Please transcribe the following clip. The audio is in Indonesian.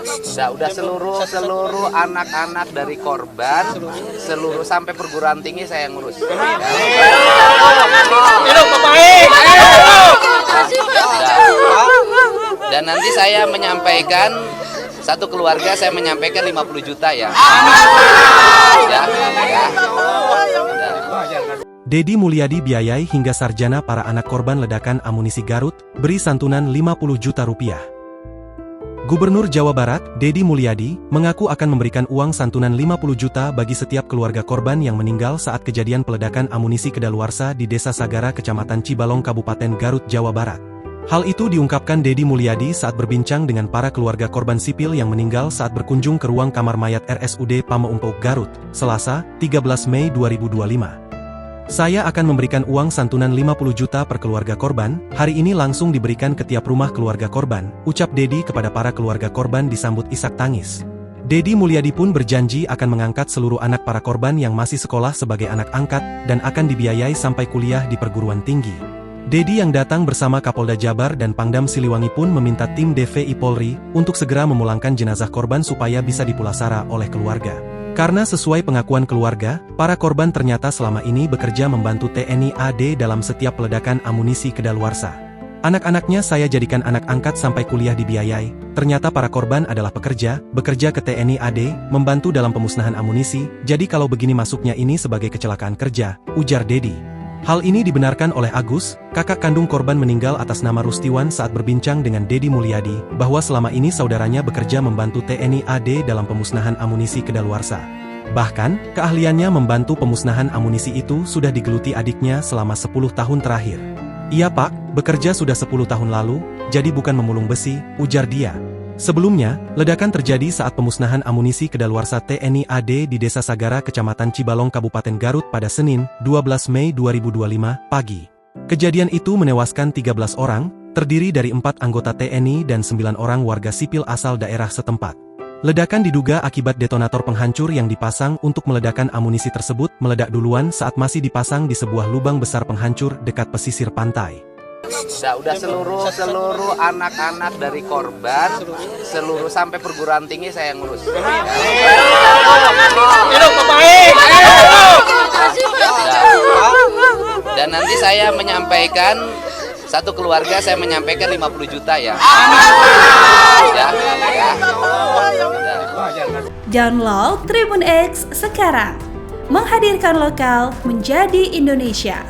Udah seluruh anak-anak dari korban, seluruh sampai perguruan tinggi saya ngurus. Dan nanti saya menyampaikan satu keluarga saya menyampaikan 50 juta ya. Deddy Mulyadi biayai hingga sarjana para anak korban ledakan amunisi Garut, beri santunan 50 juta rupiah. Gubernur Jawa Barat, Deddy Mulyadi, mengaku akan memberikan uang santunan 50 juta bagi setiap keluarga korban yang meninggal saat kejadian peledakan amunisi kedaluarsa di Desa Sagara, Kecamatan Cibalong, Kabupaten Garut, Jawa Barat. Hal itu diungkapkan Deddy Mulyadi saat berbincang dengan para keluarga korban sipil yang meninggal saat berkunjung ke ruang kamar mayat RSUD Pameumpok Garut, Selasa, 13 Mei 2025. Saya akan memberikan uang santunan 50 juta per keluarga korban, hari ini langsung diberikan ke tiap rumah keluarga korban, ucap Deddy kepada para keluarga korban disambut isak tangis. Deddy Mulyadi pun berjanji akan mengangkat seluruh anak para korban yang masih sekolah sebagai anak angkat, dan akan dibiayai sampai kuliah di perguruan tinggi. Deddy yang datang bersama Kapolda Jabar dan Pangdam Siliwangi pun meminta tim DVI Polri untuk segera memulangkan jenazah korban supaya bisa dipulasara oleh keluarga. Karena sesuai pengakuan keluarga, para korban ternyata selama ini bekerja membantu TNI AD dalam setiap peledakan amunisi kedaluarsa. Anak-anaknya saya jadikan anak angkat sampai kuliah dibiayai, ternyata para korban adalah pekerja, bekerja ke TNI AD, membantu dalam pemusnahan amunisi, jadi kalau begini masuknya ini sebagai kecelakaan kerja, ujar Deddy. Hal ini dibenarkan oleh Agus, kakak kandung korban meninggal atas nama Rustiwan saat berbincang dengan Deddy Mulyadi, bahwa selama ini saudaranya bekerja membantu TNI AD dalam pemusnahan amunisi kedaluarsa. Bahkan, keahliannya membantu pemusnahan amunisi itu sudah digeluti adiknya selama 10 tahun terakhir. Iya Pak, bekerja sudah 10 tahun lalu, jadi bukan memulung besi, ujar dia. Sebelumnya, ledakan terjadi saat pemusnahan amunisi kedaluarsa TNI AD di Desa Sagara, Kecamatan Cibalong, Kabupaten Garut pada Senin, 12 Mei 2025, pagi. Kejadian itu menewaskan 13 orang, terdiri dari 4 anggota TNI dan 9 orang warga sipil asal daerah setempat. Ledakan diduga akibat detonator penghancur yang dipasang untuk meledakkan amunisi tersebut meledak duluan saat masih dipasang di sebuah lubang besar penghancur dekat pesisir pantai. Udah seluruh anak-anak dari korban, seluruh sampai perguruan tinggi saya ngurus. Dan nanti saya menyampaikan satu keluarga saya menyampaikan 50 juta ya. Download Tribun X sekarang, menghadirkan lokal menjadi Indonesia.